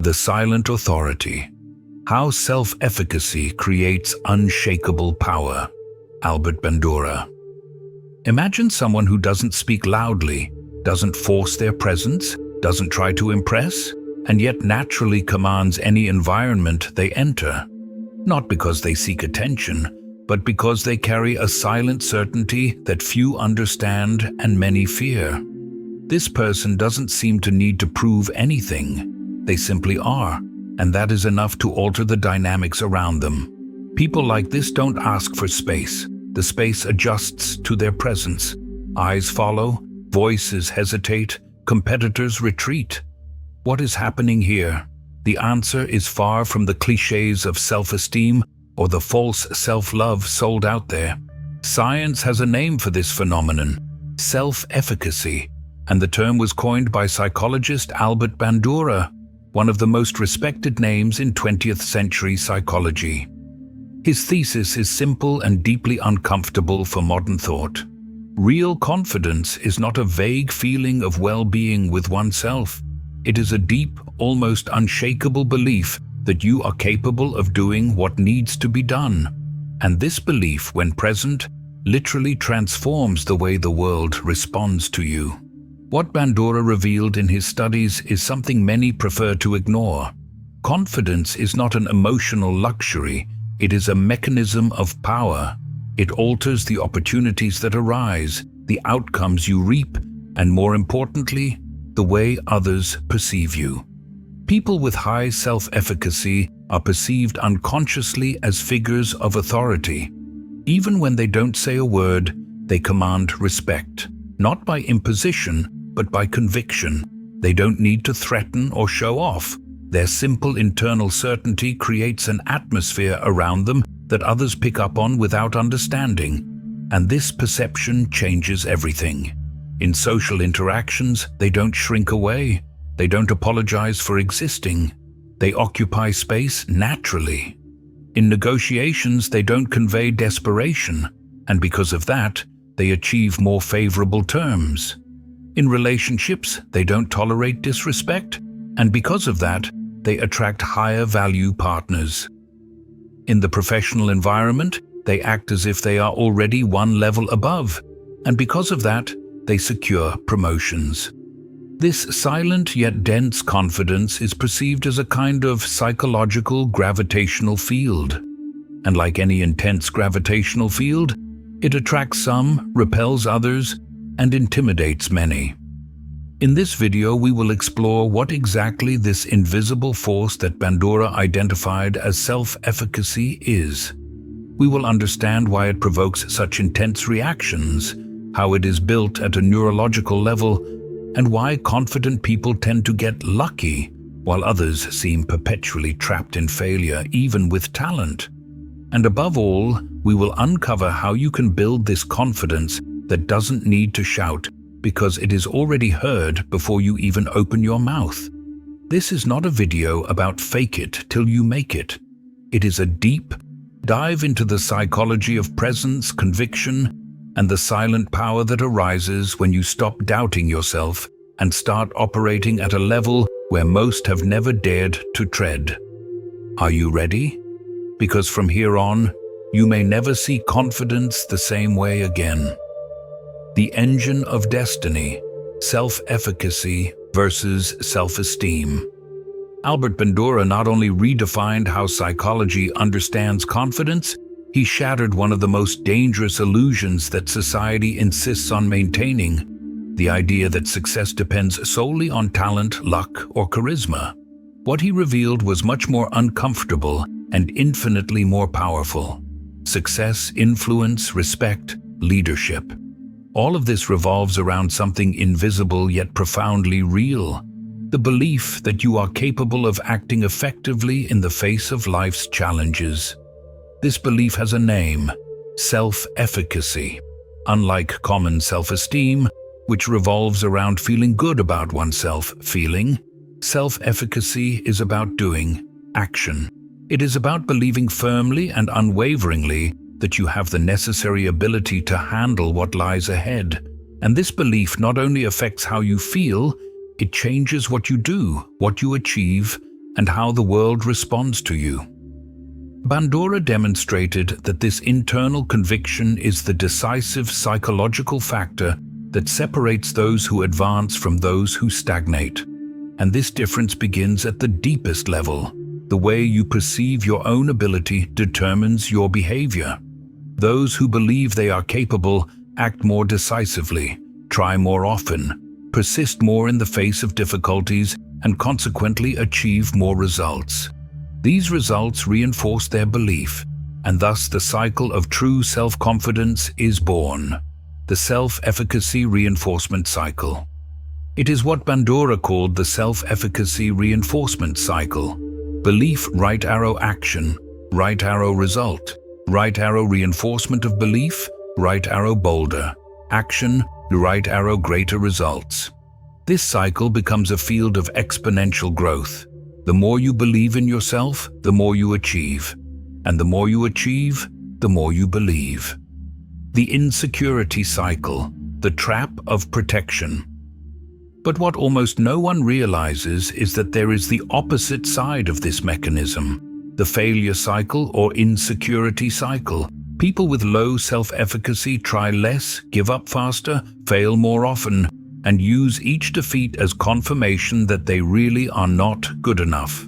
The silent authority. How self-efficacy creates unshakable power. Bandura. Imagine someone who doesn't speak loudly, doesn't force their presence, doesn't try to impress, and yet naturally commands any environment they enter. Not because they seek attention, but because they carry a silent certainty that few understand and many fear. This person doesn't seem to need to prove anything. They simply are, and that is enough to alter the dynamics around them. People like this don't ask for space. The space adjusts to their presence. Eyes follow, voices hesitate, competitors retreat. What is happening here? The answer is far from the cliches of self-esteem or the false self-love sold out there. Science has a name for this phenomenon: self-efficacy, and the term was coined by psychologist Bandura, one of the most respected names in 20th century psychology. His thesis is simple and deeply uncomfortable for modern thought. Real confidence is not a vague feeling of well-being with oneself. It is a deep, almost unshakable belief that you are capable of doing what needs to be done. And this belief, when present, literally transforms the way the world responds to you. What Bandura revealed in his studies is something many prefer to ignore. Confidence is not an emotional luxury, it is a mechanism of power. It alters the opportunities that arise, the outcomes you reap, and more importantly, the way others perceive you. People with high self-efficacy are perceived unconsciously as figures of authority. Even when they don't say a word, they command respect, not by imposition, but by conviction. They don't need to threaten or show off. Their simple internal certainty creates an atmosphere around them that others pick up on without understanding. And this perception changes everything. In social interactions, they don't shrink away. They don't apologize for existing. They occupy space naturally. In negotiations, they don't convey desperation, and because of that, they achieve more favorable terms. In relationships, they don't tolerate disrespect, and because of that, they attract higher value partners. In the professional environment, they act as if they are already one level above, and because of that, they secure promotions. This silent yet dense confidence is perceived as a kind of psychological gravitational field. And like any intense gravitational field, it attracts some, repels others, and intimidates many. In this video, we will explore what exactly this invisible force that Bandura identified as self-efficacy is. We will understand why it provokes such intense reactions, how it is built at a neurological level, and why confident people tend to get lucky, while others seem perpetually trapped in failure, even with talent. And above all, we will uncover how you can build this confidence that doesn't need to shout, because it is already heard before you even open your mouth. This is not a video about fake it till you make it. It is a deep dive into the psychology of presence, conviction, and the silent power that arises when you stop doubting yourself and start operating at a level where most have never dared to tread. Are you ready? Because from here on, you may never see confidence the same way again. The engine of destiny, self-efficacy versus self-esteem. Bandura not only redefined how psychology understands confidence, he shattered one of the most dangerous illusions that society insists on maintaining, the idea that success depends solely on talent, luck, or charisma. What he revealed was much more uncomfortable and infinitely more powerful. Success, influence, respect, leadership. All of this revolves around something invisible yet profoundly real: the belief that you are capable of acting effectively in the face of life's challenges. This belief has a name: self-efficacy. Unlike common self-esteem, which revolves around feeling good about oneself, self-efficacy is about doing, action. It is about believing firmly and unwaveringly that you have the necessary ability to handle what lies ahead. And this belief not only affects how you feel, it changes what you do, what you achieve, and how the world responds to you. Bandura demonstrated that this internal conviction is the decisive psychological factor that separates those who advance from those who stagnate. And this difference begins at the deepest level. The way you perceive your own ability determines your behavior. Those who believe they are capable act more decisively, try more often, persist more in the face of difficulties, and consequently achieve more results. These results reinforce their belief, and thus the cycle of true self-confidence is born. The self-efficacy reinforcement cycle. It is what Bandura called the self-efficacy reinforcement cycle. Belief, right arrow action, right arrow result, right arrow reinforcement of belief, right arrow boulder, action, right arrow greater results. This cycle becomes a field of exponential growth. The more you believe in yourself, the more you achieve. And the more you achieve, the more you believe. The insecurity cycle, the trap of protection. But what almost no one realizes is that there is the opposite side of this mechanism, the failure cycle or insecurity cycle. People with low self-efficacy try less, give up faster, fail more often, and use each defeat as confirmation that they really are not good enough.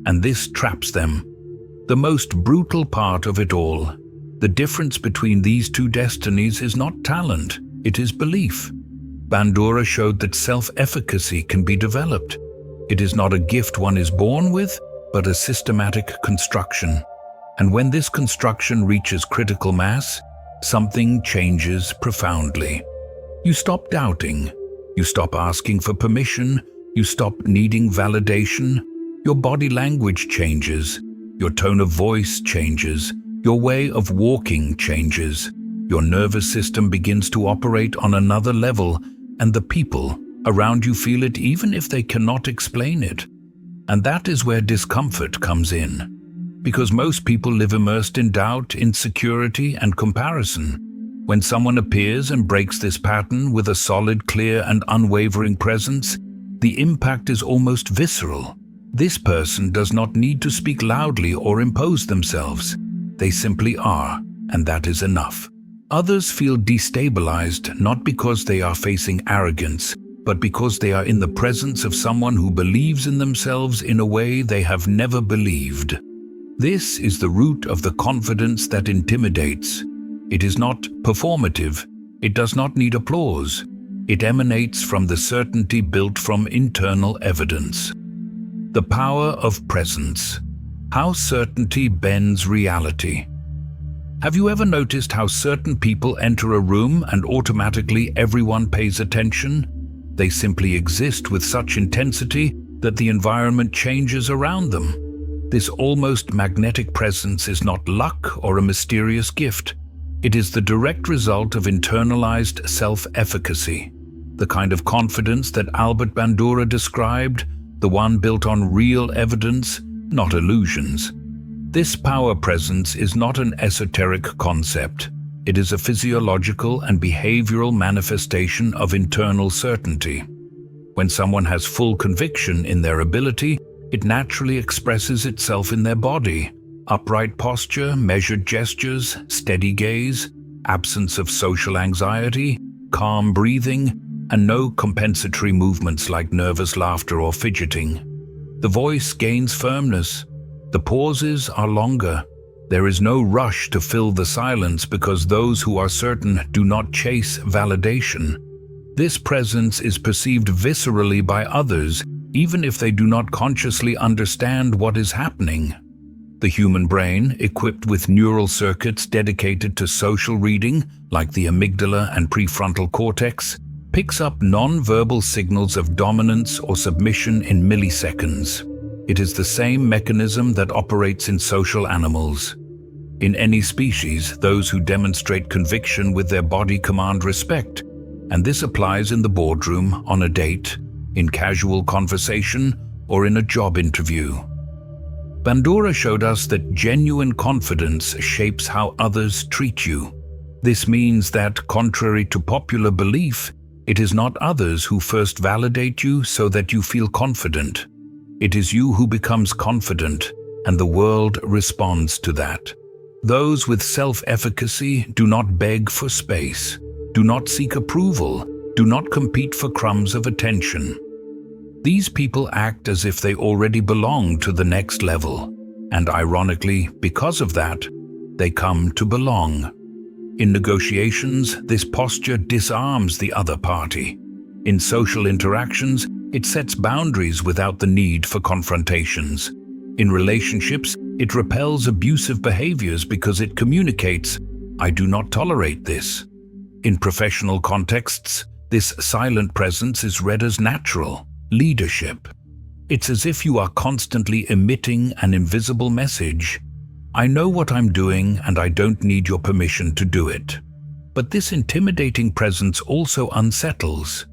And this traps them. The most brutal part of it all, the difference between these two destinies is not talent, it is belief. Bandura showed that self-efficacy can be developed. It is not a gift one is born with, but a systematic construction. And when this construction reaches critical mass, something changes profoundly. You stop doubting. You stop asking for permission. You stop needing validation. Your body language changes. Your tone of voice changes. Your way of walking changes. Your nervous system begins to operate on another level, and the people around you feel it even if they cannot explain it. And that is where discomfort comes in. Because most people live immersed in doubt, insecurity, and comparison. When someone appears and breaks this pattern with a solid, clear, and unwavering presence, the impact is almost visceral. This person does not need to speak loudly or impose themselves. They simply are, and that is enough. Others feel destabilized not because they are facing arrogance, but because they are in the presence of someone who believes in themselves in a way they have never believed. This is the root of the confidence that intimidates. It is not performative. It does not need applause. It emanates from the certainty built from internal evidence. The power of presence. How certainty bends reality. Have you ever noticed how certain people enter a room and automatically everyone pays attention? They simply exist with such intensity that the environment changes around them. This almost magnetic presence is not luck or a mysterious gift. It is the direct result of internalized self-efficacy, the kind of confidence that Albert Bandura described, the one built on real evidence, not illusions. This power presence is not an esoteric concept. It is a physiological and behavioral manifestation of internal certainty. When someone has full conviction in their ability, it naturally expresses itself in their body. Upright posture, measured gestures, steady gaze, absence of social anxiety, calm breathing, and no compensatory movements like nervous laughter or fidgeting. The voice gains firmness. The pauses are longer. There is no rush to fill the silence because those who are certain do not chase validation. This presence is perceived viscerally by others, even if they do not consciously understand what is happening. The human brain, equipped with neural circuits dedicated to social reading, like the amygdala and prefrontal cortex, picks up non-verbal signals of dominance or submission in milliseconds. It is the same mechanism that operates in social animals. In any species, those who demonstrate conviction with their body command respect, and this applies in the boardroom, on a date, in casual conversation, or in a job interview. Bandura showed us that genuine confidence shapes how others treat you. This means that, contrary to popular belief, it is not others who first validate you so that you feel confident. It is you who becomes confident, and the world responds to that. Those with self-efficacy do not beg for space, do not seek approval, do not compete for crumbs of attention. These people act as if they already belong to the next level, and ironically, because of that, they come to belong. In negotiations, this posture disarms the other party. In social interactions, it sets boundaries without the need for confrontations. In relationships, it repels abusive behaviors because it communicates, "I do not tolerate this." In professional contexts, this silent presence is read as natural leadership. It's as if you are constantly emitting an invisible message. I know what I'm doing and I don't need your permission to do it. But this intimidating presence also unsettles.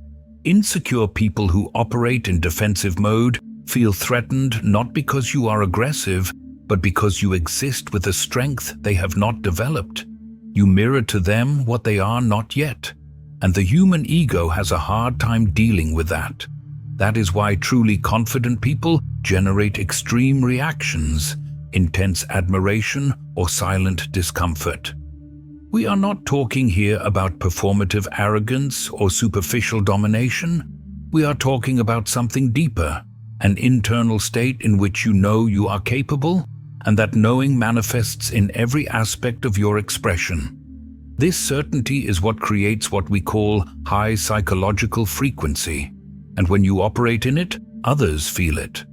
Insecure people who operate in defensive mode feel threatened not because you are aggressive, but because you exist with a strength they have not developed. You mirror to them what they are not yet, and the human ego has a hard time dealing with that. That is why truly confident people generate extreme reactions, intense admiration or silent discomfort. We are not talking here about performative arrogance or superficial domination. We are talking about something deeper, an internal state in which you know you are capable, and that knowing manifests in every aspect of your expression. This certainty is what creates what we call high psychological frequency, and when you operate in it, others feel it.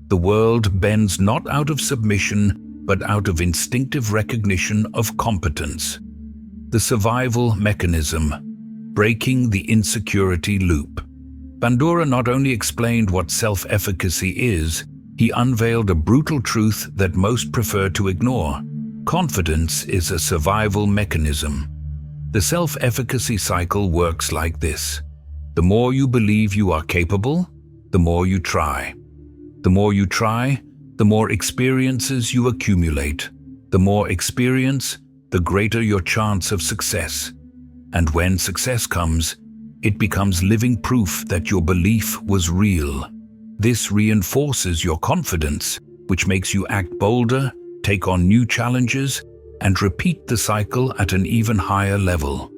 The world bends not out of submission, but out of instinctive recognition of competence. The survival mechanism, breaking the insecurity loop. Bandura not only explained what self-efficacy is, he unveiled a brutal truth that most prefer to ignore. Confidence is a survival mechanism. The self-efficacy cycle works like this. The more you believe you are capable, the more you try. The more you try, the more experiences you accumulate. The more experience, the greater your chance of success. And when success comes, it becomes living proof that your belief was real. This reinforces your confidence, which makes you act bolder, take on new challenges, and repeat the cycle at an even higher level.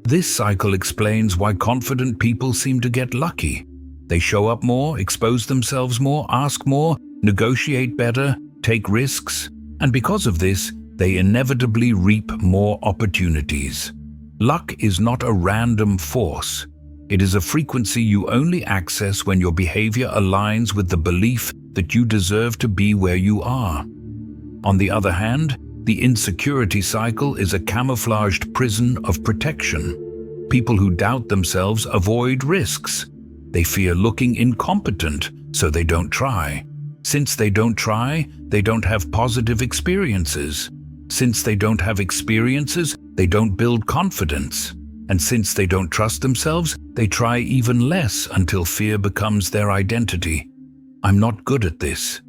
This cycle explains why confident people seem to get lucky. They show up more, expose themselves more, ask more, negotiate better, take risks, and because of this, they inevitably reap more opportunities. Luck is not a random force. It is a frequency you only access when your behavior aligns with the belief that you deserve to be where you are. On the other hand, the insecurity cycle is a camouflaged prison of protection. People who doubt themselves avoid risks. They fear looking incompetent, so they don't try. Since they don't try, they don't have positive experiences. Since they don't have experiences, they don't build confidence. And since they don't trust themselves, they try even less until fear becomes their identity. I'm not good at this.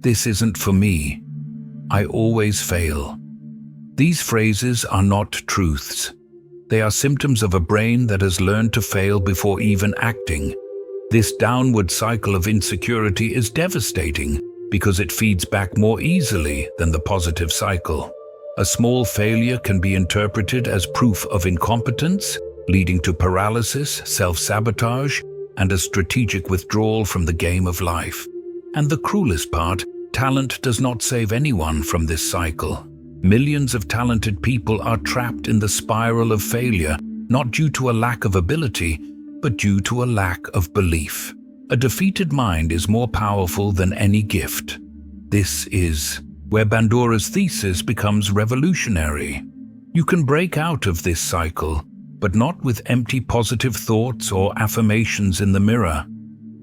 This isn't for me. I always fail. These phrases are not truths. They are symptoms of a brain that has learned to fail before even acting. This downward cycle of insecurity is devastating because it feeds back more easily than the positive cycle. A small failure can be interpreted as proof of incompetence, leading to paralysis, self-sabotage, and a strategic withdrawal from the game of life. And the cruelest part, talent does not save anyone from this cycle. Millions of talented people are trapped in the spiral of failure, not due to a lack of ability, but due to a lack of belief. A defeated mind is more powerful than any gift. This is where Bandura's thesis becomes revolutionary. You can break out of this cycle, but not with empty positive thoughts or affirmations in the mirror.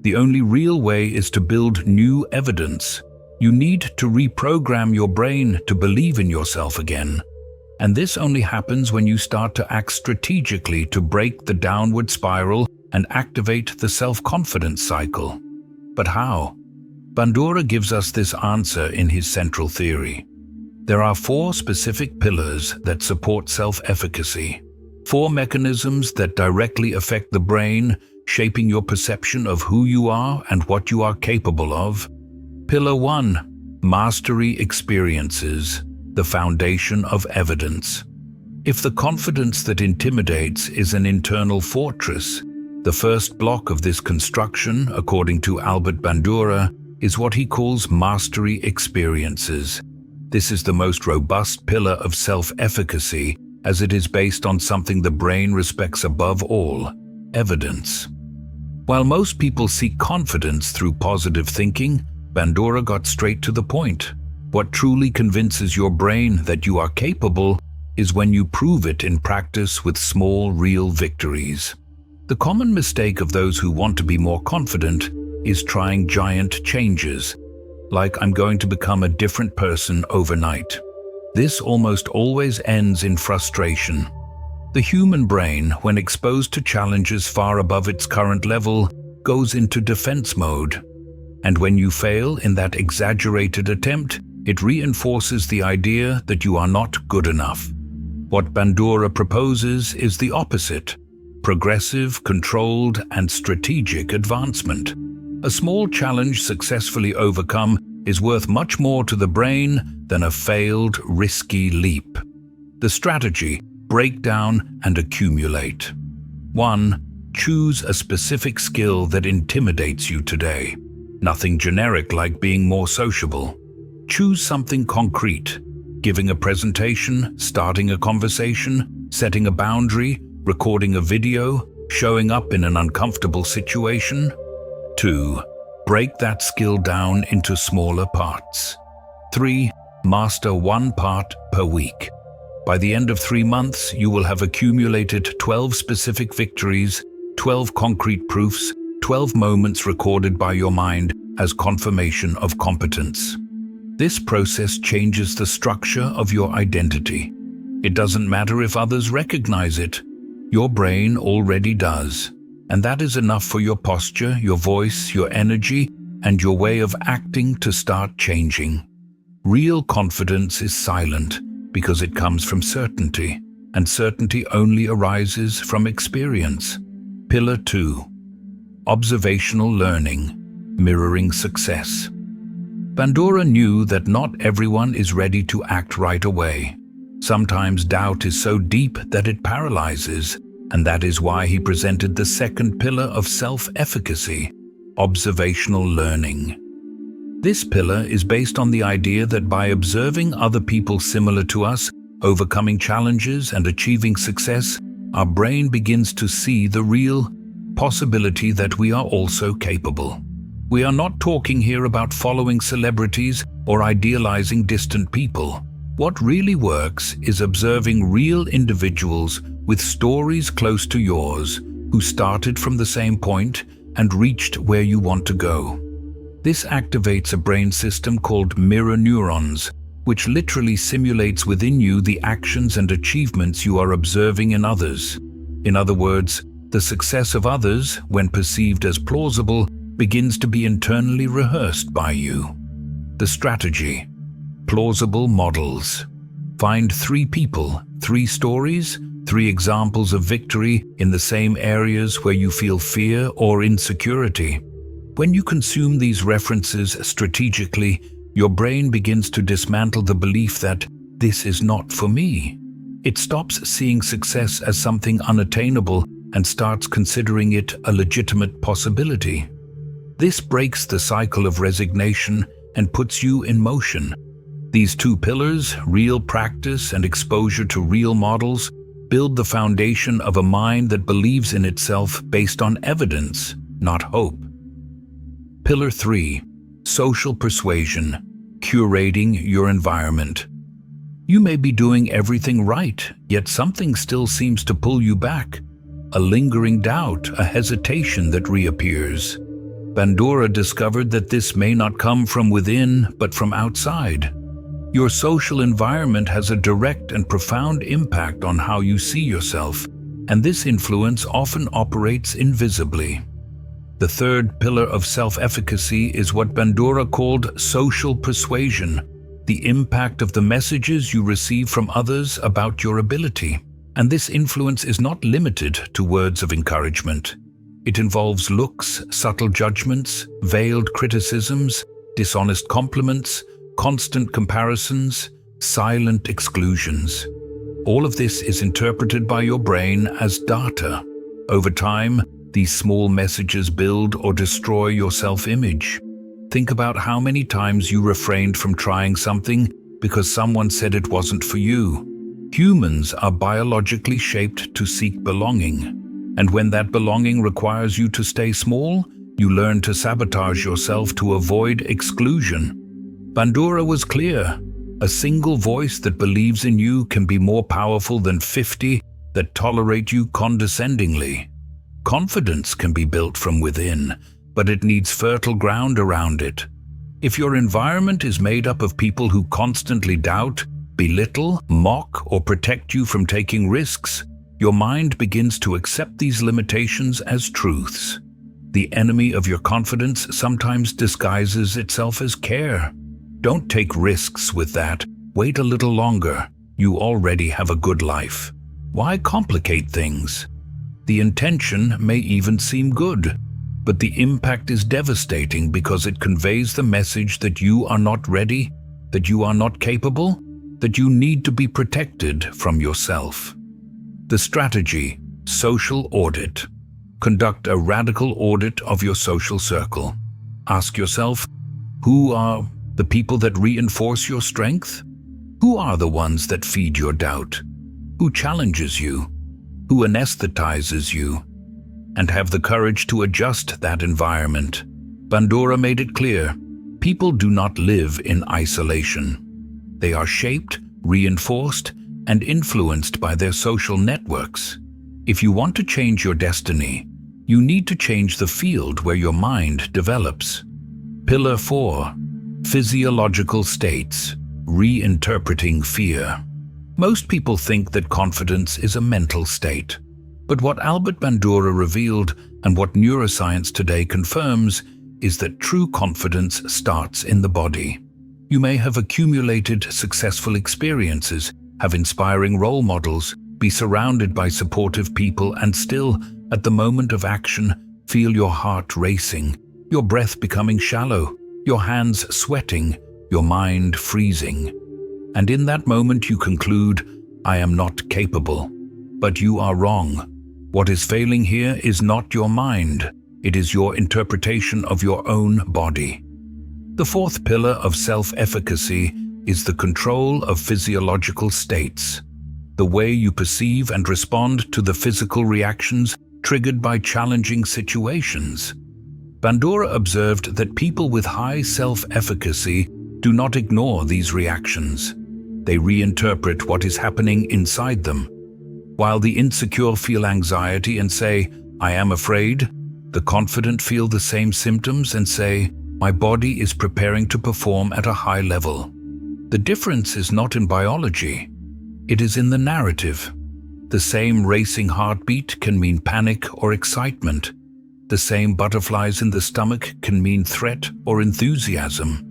The only real way is to build new evidence. You need to reprogram your brain to believe in yourself again. And this only happens when you start to act strategically to break the downward spiral and activate the self-confidence cycle. But how? Bandura gives us this answer in his central theory. There are 4 specific pillars that support self-efficacy. 4 mechanisms that directly affect the brain, shaping your perception of who you are and what you are capable of. Pillar 1. Mastery experiences, the foundation of evidence. If the confidence that intimidates is an internal fortress, the first block of this construction, according to Albert Bandura, is what he calls mastery experiences. This is the most robust pillar of self-efficacy, as it is based on something the brain respects above all: evidence. While most people seek confidence through positive thinking, Bandura got straight to the point. What truly convinces your brain that you are capable is when you prove it in practice with small, real victories. The common mistake of those who want to be more confident is trying giant changes, like I'm going to become a different person overnight. This almost always ends in frustration. The human brain, when exposed to challenges far above its current level, goes into defense mode. And when you fail in that exaggerated attempt, it reinforces the idea that you are not good enough. What Bandura proposes is the opposite: progressive, controlled, and strategic advancement. A small challenge successfully overcome is worth much more to the brain than a failed, risky leap. The strategy: break down and accumulate. 1. Choose a specific skill that intimidates you today. Nothing generic like being more sociable. Choose something concrete: giving a presentation, starting a conversation, setting a boundary, recording a video, showing up in an uncomfortable situation. 2. Break that skill down into smaller parts. 3. Master one part per week. By the end of 3 months, you will have accumulated 12 specific victories, 12 concrete proofs, 12 moments recorded by your mind as confirmation of competence. This process changes the structure of your identity. It doesn't matter if others recognize it. Your brain already does. And that is enough for your posture, your voice, your energy, and your way of acting to start changing. Real confidence is silent because it comes from certainty, and certainty only arises from experience. Pillar 2. Observational learning, mirroring success. Bandura knew that not everyone is ready to act right away. Sometimes doubt is so deep that it paralyzes, and that is why he presented the second pillar of self-efficacy: observational learning. This pillar is based on the idea that by observing other people similar to us, overcoming challenges and achieving success, our brain begins to see the real possibility that we are also capable. We are not talking here about following celebrities or idealizing distant people. What really works is observing real individuals with stories close to yours, who started from the same point and reached where you want to go. This activates a brain system called mirror neurons, which literally simulates within you the actions and achievements you are observing in others. In other words, the success of others, when perceived as plausible, begins to be internally rehearsed by you. The strategy: plausible models. Find 3 people, 3 stories, 3 examples of victory in the same areas where you feel fear or insecurity. When you consume these references strategically, your brain begins to dismantle the belief that this is not for me. It stops seeing success as something unattainable and starts considering it a legitimate possibility. This breaks the cycle of resignation and puts you in motion. These 2 pillars, real practice and exposure to real models, build the foundation of a mind that believes in itself based on evidence, not hope. Pillar 3. Social persuasion, curating your environment. You may be doing everything right, yet something still seems to pull you back. A lingering doubt, a hesitation that reappears. Bandura discovered that this may not come from within, but from outside. Your social environment has a direct and profound impact on how you see yourself, and this influence often operates invisibly. The third pillar of self-efficacy is what Bandura called social persuasion, the impact of the messages you receive from others about your ability. And this influence is not limited to words of encouragement. It involves looks, subtle judgments, veiled criticisms, dishonest compliments, constant comparisons, silent exclusions. All of this is interpreted by your brain as data. Over time, these small messages build or destroy your self-image. Think about how many times you refrained from trying something because someone said it wasn't for you. Humans are biologically shaped to seek belonging. And when that belonging requires you to stay small, you learn to sabotage yourself to avoid exclusion. Bandura was clear. A single voice that believes in you can be more powerful than 50 that tolerate you condescendingly. Confidence can be built from within, but it needs fertile ground around it. If your environment is made up of people who constantly doubt, belittle, mock, or protect you from taking risks, your mind begins to accept these limitations as truths. The enemy of your confidence sometimes disguises itself as care. Don't take risks with that. Wait a little longer. You already have a good life. Why complicate things? The intention may even seem good, but the impact is devastating because it conveys the message that you are not ready, that you are not capable, that you need to be protected from yourself. The strategy: social audit. Conduct a radical audit of your social circle. Ask yourself, who are the people that reinforce your strength? Who are the ones that feed your doubt? Who challenges you? Who anesthetizes you? And have the courage to adjust that environment. Bandura made it clear, people do not live in isolation. They are shaped, reinforced, and influenced by their social networks. If you want to change your destiny, you need to change the field where your mind develops. Pillar 4. Physiological states. Reinterpreting fear. Most people think that confidence is a mental state. But what Albert Bandura revealed, and what neuroscience today confirms, is that true confidence starts in the body. You may have accumulated successful experiences, have inspiring role models, be surrounded by supportive people, and still, at the moment of action, feel your heart racing, your breath becoming shallow, your hands sweating, your mind freezing. And in that moment you conclude, I am not capable. But you are wrong. What is failing here is not your mind. It is your interpretation of your own body. The fourth pillar of self-efficacy is the control of physiological states, the way you perceive and respond to the physical reactions triggered by challenging situations. Bandura observed that people with high self-efficacy do not ignore these reactions. They reinterpret what is happening inside them. While the insecure feel anxiety and say, I am afraid, the confident feel the same symptoms and say, my body is preparing to perform at a high level. The difference is not in biology. It is in the narrative. The same racing heartbeat can mean panic or excitement. The same butterflies in the stomach can mean threat or enthusiasm.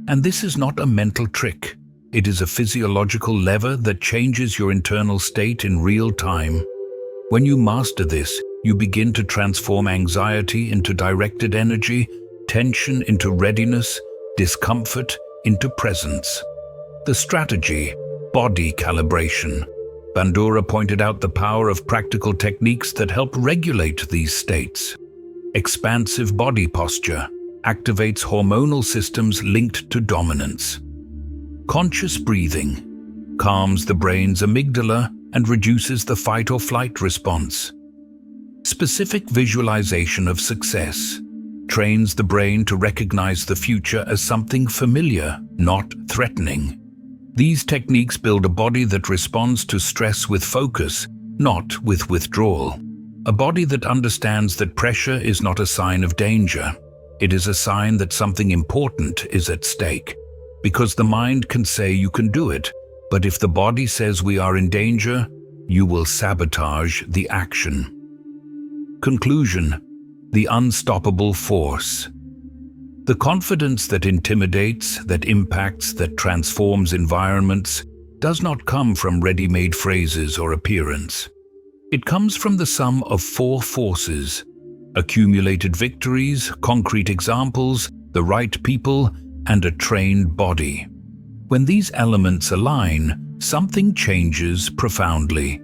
And this is not a mental trick. It is a physiological lever that changes your internal state in real time. When you master this, you begin to transform anxiety into directed energy, tension into readiness, discomfort into presence. The strategy: body calibration. Bandura pointed out the power of practical techniques that help regulate these states. Expansive body posture activates hormonal systems linked to dominance. Conscious breathing calms the brain's amygdala and reduces the fight or flight response. Specific visualization of success trains the brain to recognize the future as something familiar, not threatening. These techniques build a body that responds to stress with focus, not with withdrawal. A body that understands that pressure is not a sign of danger. It is a sign that something important is at stake. Because the mind can say you can do it, but if the body says we are in danger, you will sabotage the action. Conclusion: the unstoppable force. The confidence that intimidates, that impacts, that transforms environments does not come from ready-made phrases or appearance. It comes from the sum of 4 forces: Accumulated victories, concrete examples, the right people, and a trained body. When these elements align, something changes profoundly.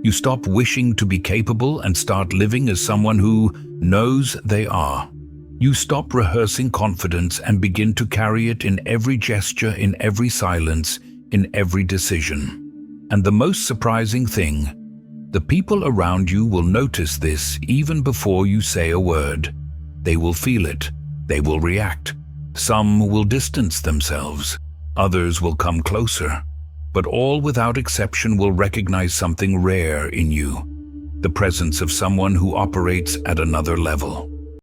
You stop wishing to be capable and start living as someone who knows they are. You stop rehearsing confidence and begin to carry it in every gesture, in every silence, in every decision. And the most surprising thing, the people around you will notice this even before you say a word. They will feel it. They will react. Some will distance themselves. Others will come closer. But all without exception will recognize something rare in you, the presence of someone who operates at another level.